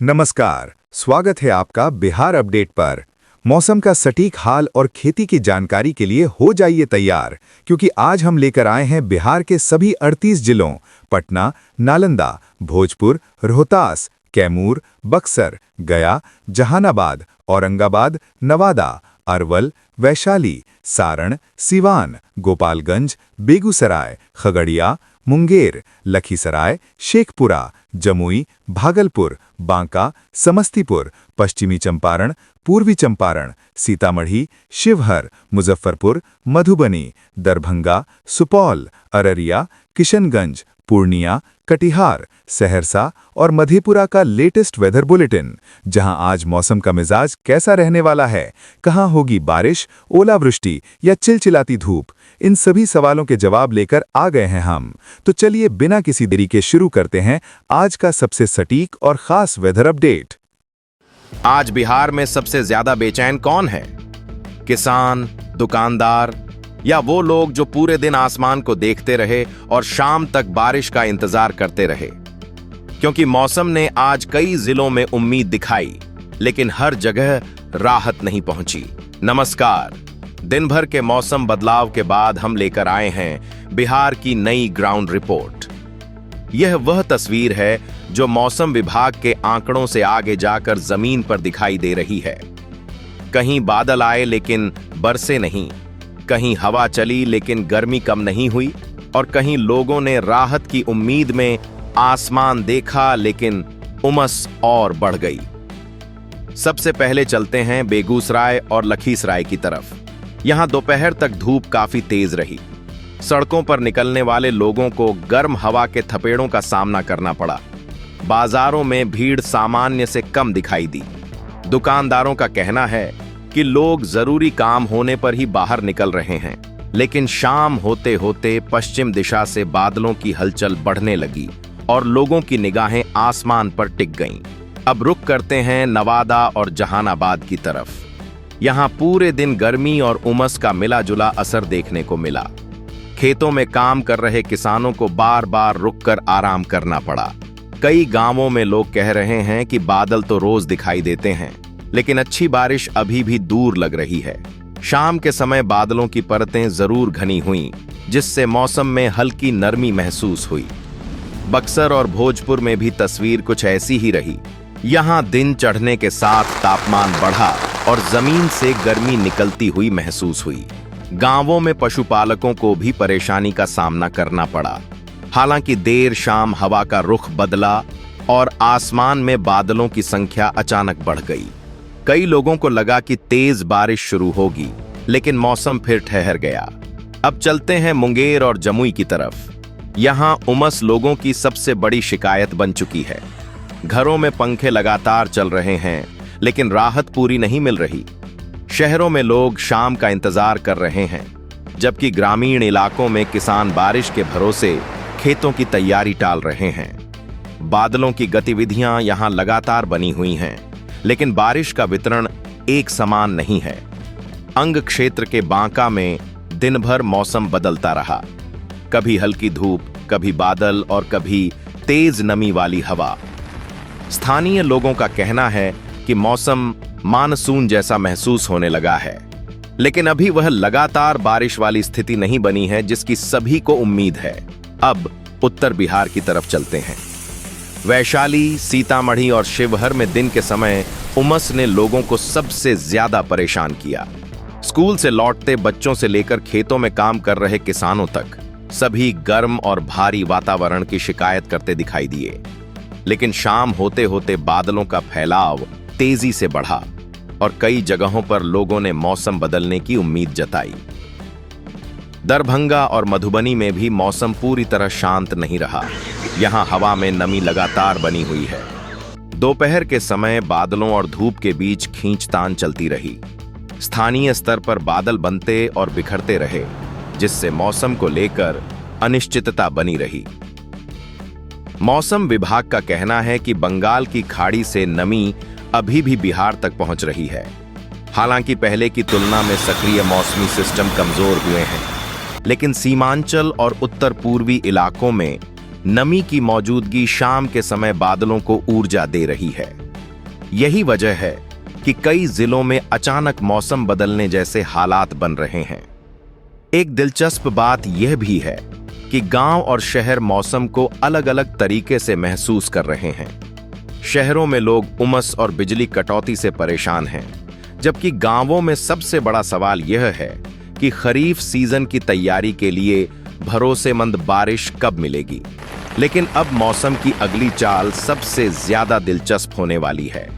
नमस्कार, स्वागत है आपका बिहार अपडेट पर। मौसम का सटीक हाल और खेती की जानकारी के लिए हो जाइए तैयार, क्योंकि आज हम लेकर आए हैं बिहार के सभी 38 जिलों पटना, नालंदा, भोजपुर, रोहतास, कैमूर, बक्सर, गया, जहानाबाद, औरंगाबाद, नवादा, अरवल, वैशाली, सारण, सिवान, गोपालगंज, बेगूसराय, खगड़िया, मुंगेर, लखीसराय, शेखपुरा, जमुई, भागलपुर, बांका, समस्तीपुर, पश्चिमी चंपारण, पूर्वी चंपारण, सीतामढ़ी, शिवहर, मुजफ्फरपुर, मधुबनी, दरभंगा, सुपौल, अररिया, किशनगंज, पूर्णिया, कटिहार, सहरसा और मधेपुरा का लेटेस्ट वेदर बुलेटिन, जहां आज मौसम का मिजाज कैसा रहने वाला है, कहां होगी बारिश, ओलावृष्टि या चिलचिलाती धूप, इन सभी सवालों के जवाब लेकर आ गए हैं हम। तो चलिए बिना किसी देरी के शुरू करते हैं आज का सबसे सटीक और खास वेदर अपडेट। आज बिहार में सबसे ज्यादा बेचैन कौन है? किसान, दुकानदार या वो लोग जो पूरे दिन आसमान को देखते रहे और शाम तक बारिश का इंतजार करते रहे? क्योंकि मौसम ने आज कई जिलों में उम्मीद दिखाई, लेकिन हर जगह राहत नहीं पहुंची। नमस्कार, दिन भर के मौसम बदलाव के बाद हम लेकर आए हैं बिहार की नई ग्राउंड रिपोर्ट। यह वह तस्वीर है जो मौसम विभाग के आंकड़ों से आगे जाकर जमीन पर दिखाई दे रही है। कहीं बादल आए लेकिन बरसे नहीं, कहीं हवा चली लेकिन गर्मी कम नहीं हुई, और कहीं लोगों ने राहत की उम्मीद में आसमान देखा लेकिन उमस और बढ़ गई। सबसे पहले चलते हैं बेगूसराय और लखीसराय की तरफ। यहां दोपहर तक धूप काफी तेज रही। सड़कों पर निकलने वाले लोगों को गर्म हवा के थपेड़ों का सामना करना पड़ा। बाजारों में भीड़ सामान्य से कम दिखाई दी। दुकानदारों का कहना है कि लोग जरूरी काम होने पर ही बाहर निकल रहे हैं, लेकिन शाम होते होते पश्चिम दिशा से बादलों की हलचल बढ़ने लगी और लोगों की निगाहें आसमान पर टिक गईं। अब रुख करते हैं नवादा और जहानाबाद की तरफ। यहां पूरे दिन गर्मी और उमस का मिला जुला असर देखने को मिला। खेतों में काम कर रहे किसानों को बार बार रुककर आराम करना पड़ा। कई गांवों में लोग कह रहे हैं कि बादल तो रोज दिखाई देते हैं, लेकिन अच्छी बारिश अभी भी दूर लग रही है। शाम के समय बादलों की परतें जरूर घनी हुईं, जिससे मौसम में हल्की नरमी महसूस हुई। बक्सर और भोजपुर में भी तस्वीर कुछ ऐसी ही रही। यहां दिन चढ़ने के साथ तापमान बढ़ा और जमीन से गर्मी निकलती हुई महसूस हुई। गांवों में पशुपालकों को भी परेशानी का सामना करना पड़ा। हालांकि देर शाम हवा का रुख बदला और आसमान में बादलों की संख्या अचानक बढ़ गई। कई लोगों को लगा कि तेज बारिश शुरू होगी, लेकिन मौसम फिर ठहर गया। अब चलते हैं मुंगेर और जमुई की तरफ। यहां उमस लोगों की सबसे बड़ी शिकायत बन चुकी है। घरों में पंखे लगातार चल रहे हैं, लेकिन राहत पूरी नहीं मिल रही। शहरों में लोग शाम का इंतजार कर रहे हैं, जबकि ग्रामीण इलाकों में किसान बारिश के भरोसे खेतों की तैयारी टाल रहे हैं। बादलों की गतिविधियां यहां लगातार बनी हुई हैं, लेकिन बारिश का वितरण एक समान नहीं है। अंग क्षेत्र के बांका में दिन भर मौसम बदलता रहा। कभी हल्की धूप, कभी बादल और कभी तेज नमी वाली हवा। स्थानीय लोगों का कहना है कि मौसम मानसून जैसा महसूस होने लगा है, लेकिन अभी वह लगातार बारिश वाली स्थिति नहीं बनी है जिसकी सभी को उम्मीद है। अब उत्तर बिहार की तरफ चलते हैं। वैशाली, सीतामढ़ी और शिवहर में दिन के समय उमस ने लोगों को सबसे ज्यादा परेशान किया। स्कूल से लौटते बच्चों से लेकर खेतों में काम कर रहे किसानों तक सभी गर्म और भारी वातावरण की शिकायत करते दिखाई दिए। लेकिन शाम होते होते बादलों का फैलाव तेजी से बढ़ा और कई जगहों पर लोगों ने मौसम बदलने की उम्मीद जताई। दरभंगा और मधुबनी में भी मौसम पूरी तरह शांत नहीं रहा। यहां हवा में नमी लगातार बनी हुई है। दोपहर के समय बादलों और धूप के बीच खींचतान चलती रही। स्थानीय स्तर पर बादल बनते और बिखरते रहे, जिससे मौसम को लेकर अनिश्चितता बनी रही। मौसम विभाग का कहना है कि बंगाल की खाड़ी से नमी अभी भी बिहार तक पहुंच रही है। हालांकि पहले की तुलना में सक्रिय मौसमी सिस्टम कमजोर हुए हैं, लेकिन सीमांचल और उत्तर पूर्वी इलाकों में नमी की मौजूदगी शाम के समय बादलों को ऊर्जा दे रही है। यही वजह है कि कई जिलों में अचानक मौसम बदलने जैसे हालात बन रहे हैं। एक दिलचस्प बात यह भी है कि गांव और शहर मौसम को अलग-अलग तरीके से महसूस कर रहे हैं। शहरों में लोग उमस और बिजली कटौती से परेशान हैं, जबकि गांवों में सबसे बड़ा सवाल यह है कि खरीफ सीजन की तैयारी के लिए भरोसेमंद बारिश कब मिलेगी। लेकिन अब मौसम की अगली चाल सबसे ज्यादा दिलचस्प होने वाली है,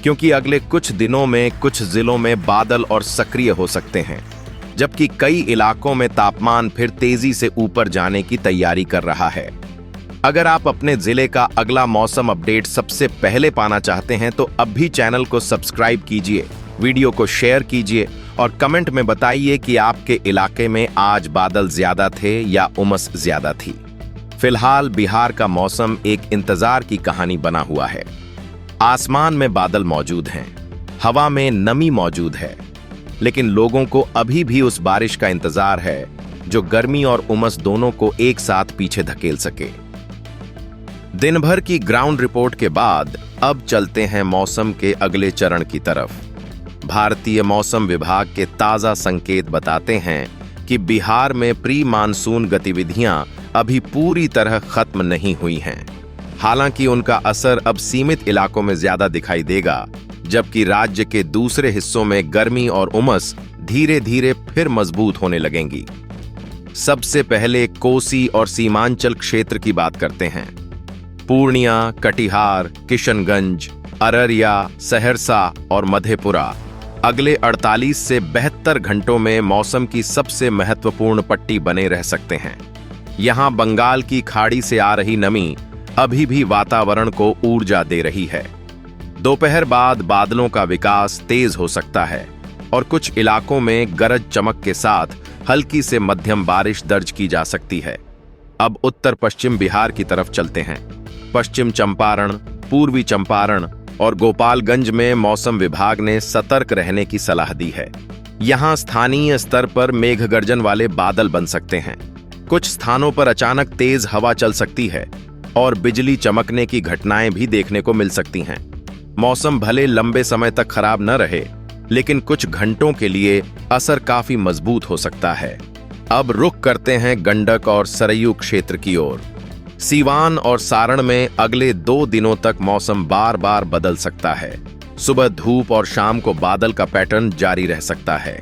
क्योंकि अगले कुछ दिनों में कुछ जिलों में बादल और सक्रिय हो सकते हैं, जबकि कई इलाकों में तापमान फिर तेजी से ऊपर जाने की तैयारी कर रहा है। अगर आप अपने जिले का अगला मौसम अपडेट सबसे पहले पाना चाहते हैं तो अब भी चैनल को सब्सक्राइब कीजिए, वीडियो को शेयर कीजिए और कमेंट में बताइए कि आपके इलाके में आज बादल ज्यादा थे या उमस ज्यादा थी। फिलहाल बिहार का मौसम एक इंतजार की कहानी बना हुआ है। आसमान में बादल मौजूद हैं, हवा में नमी मौजूद है, लेकिन लोगों को अभी भी उस बारिश का इंतजार है जो गर्मी और उमस दोनों को एक साथ पीछे धकेल सके। दिन भर की ग्राउंड रिपोर्ट के बाद अब चलते हैं मौसम के अगले चरण की तरफ। भारतीय मौसम विभाग के ताजा संकेत बताते हैं कि बिहार में प्री मानसून गतिविधियां अभी पूरी तरह खत्म नहीं हुई हैं। हालांकि उनका असर अब सीमित इलाकों में ज्यादा दिखाई देगा, जबकि राज्य के दूसरे हिस्सों में गर्मी और उमस धीरे धीरे फिर मजबूत होने लगेंगी। सबसे पहले कोसी और सीमांचल क्षेत्र की बात करते हैं। पूर्णिया, कटिहार, किशनगंज, अररिया, सहरसा और मधेपुरा अगले 48 से 72 घंटों में मौसम की सबसे महत्वपूर्ण पट्टी बने रह सकते हैं। यहां बंगाल की खाड़ी से आ रही नमी अभी भी वातावरण को ऊर्जा दे रही है। दोपहर बाद बादलों का विकास तेज हो सकता है और कुछ इलाकों में गरज चमक के साथ हल्की से मध्यम बारिश दर्ज की जा सकती है। अब उत्तर पश्चिम बिहार की तरफ चलते हैं। पश्चिम चंपारण, पूर्वी चंपारण और गोपालगंज में मौसम विभाग ने सतर्क रहने की सलाह दी है। यहां स्थानीय स्तर पर मेघ गर्जन वाले बादल बन सकते हैं। कुछ स्थानों पर अचानक तेज हवा चल सकती है और बिजली चमकने की घटनाएं भी देखने को मिल सकती हैं। मौसम भले लंबे समय तक खराब न रहे, लेकिन कुछ घंटों के लिए असर काफी मजबूत हो सकता है। अब रुख करते हैं गंडक और सरयू क्षेत्र की ओर। सीवान और सारण में अगले 2 दिनों तक मौसम बार बार बदल सकता है। सुबह धूप और शाम को बादल का पैटर्न जारी रह सकता है।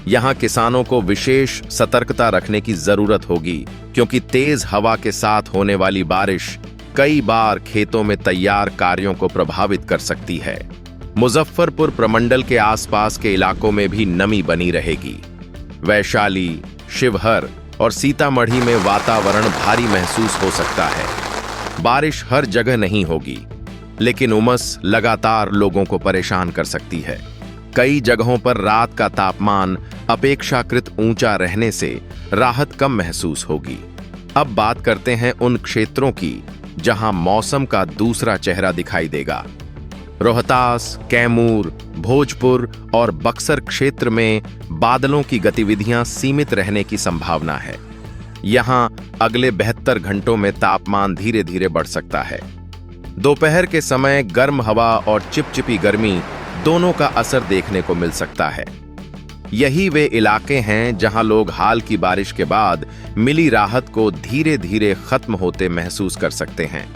यहां किसानों को विशेष सतर्कता रखने की जरूरत होगी, क्योंकि तेज हवा के साथ होने वाली बारिश कई बार खेतों में तैयार कार्यों को प्रभावित कर सकती है। मुजफ्फरपुर प्रमंडल के आसपास के इलाकों में भी नमी बनी रहेगी। वैशाली, शिवहर और सीतामढ़ी में वातावरण भारी महसूस हो सकता है। बारिश हर जगह नहीं होगी, लेकिन उमस लगातार लोगों को परेशान कर सकती है। कई जगहों पर रात का तापमान अपेक्षाकृत ऊंचा रहने से राहत कम महसूस होगी। अब बात करते हैं उन क्षेत्रों की जहां मौसम का दूसरा चेहरा दिखाई देगा। रोहतास, कैमूर, भोजपुर और बक्सर क्षेत्र में बादलों की गतिविधियां सीमित रहने की संभावना है। यहां अगले 72 घंटों में तापमान धीरे धीरे बढ़ सकता है। दोपहर के समय गर्म हवा और चिपचिपी गर्मी दोनों का असर देखने को मिल सकता है। यही वे इलाके हैं जहां लोग हाल की बारिश के बाद मिली राहत को धीरे धीरे खत्म होते महसूस कर सकते हैं।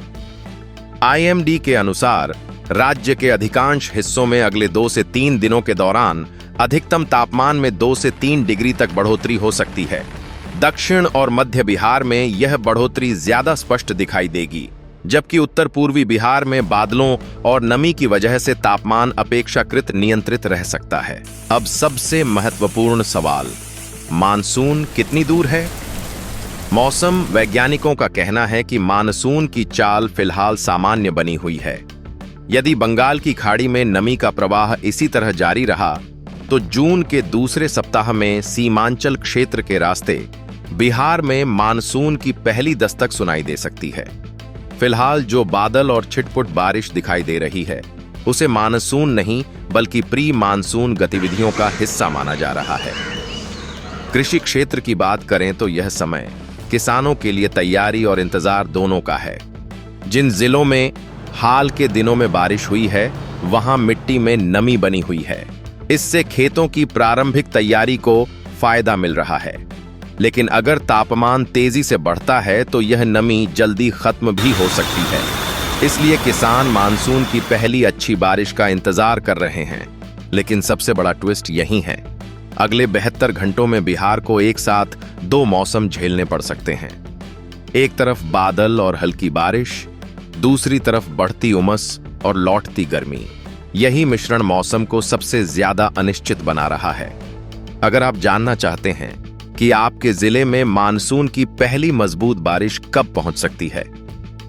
IMD के अनुसार राज्य के अधिकांश हिस्सों में अगले 2 से 3 दिनों के दौरान अधिकतम तापमान में 2 से 3 डिग्री तक बढ़ोतरी हो सकती है। दक्षिण और मध्य बिहार में यह बढ़ोतरी ज्यादा स्पष्ट दिखाई देगी, जबकि उत्तर पूर्वी बिहार में बादलों और नमी की वजह से तापमान अपेक्षाकृत नियंत्रित रह सकता है। अब सबसे महत्वपूर्ण सवाल, मानसून कितनी दूर है? मौसम वैज्ञानिकों का कहना है कि मानसून की चाल फिलहाल सामान्य बनी हुई है। यदि बंगाल की खाड़ी में नमी का प्रवाह इसी तरह जारी रहा तो जून के दूसरे सप्ताह में सीमांचल क्षेत्र के रास्ते बिहार में मानसून की पहली दस्तक सुनाई दे सकती है। फिलहाल जो बादल और छिटपुट बारिश दिखाई दे रही है उसे मानसून नहीं बल्कि प्री मानसून गतिविधियों का हिस्सा माना जा रहा है। कृषि क्षेत्र की बात करें तो यह समय किसानों के लिए तैयारी और इंतजार दोनों का है। जिन जिलों में हाल के दिनों में बारिश हुई है वहां मिट्टी में नमी बनी हुई है। इससे खेतों की प्रारंभिक तैयारी को फायदा मिल रहा है। लेकिन अगर तापमान तेजी से बढ़ता है तो यह नमी जल्दी खत्म भी हो सकती है। इसलिए किसान मानसून की पहली अच्छी बारिश का इंतजार कर रहे हैं। लेकिन सबसे बड़ा ट्विस्ट यही है, अगले 72 घंटों में बिहार को एक साथ 2 मौसम झेलने पड़ सकते हैं। एक तरफ बादल और हल्की बारिश, दूसरी तरफ बढ़ती उमस और लौटती गर्मी। यही मिश्रण मौसम को सबसे ज्यादा अनिश्चित बना रहा है। अगर आप जानना चाहते हैं कि आपके जिले में मानसून की पहली मजबूत बारिश कब पहुंच सकती है,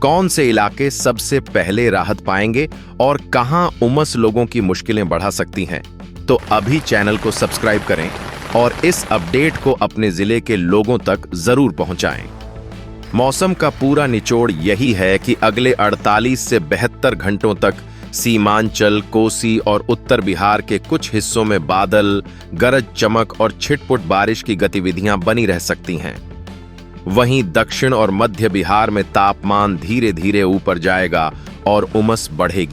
कौन से इलाके सबसे पहले राहत पाएंगे और कहां उमस लोगों की मुश्किलें बढ़ा सकती हैं, तो अभी चैनल को सब्सक्राइब करें और इस अपडेट को अपने जिले के लोगों तक जरूर पहुंचाएं। मौसम का पूरा निचोड़ यही है कि अगले 48 से 72 घंटों तक सीमांचल, कोसी और उत्तर बिहार के कुछ हिस्सों में बादल, गरज चमक और छिटपुट बारिश की गतिविधियां बनी रह सकती हैं। वहीं दक्षिण और मध्य बिहार में तापमान धीरे धीरे ऊपर जाएगा और उमस बढ़ेगी।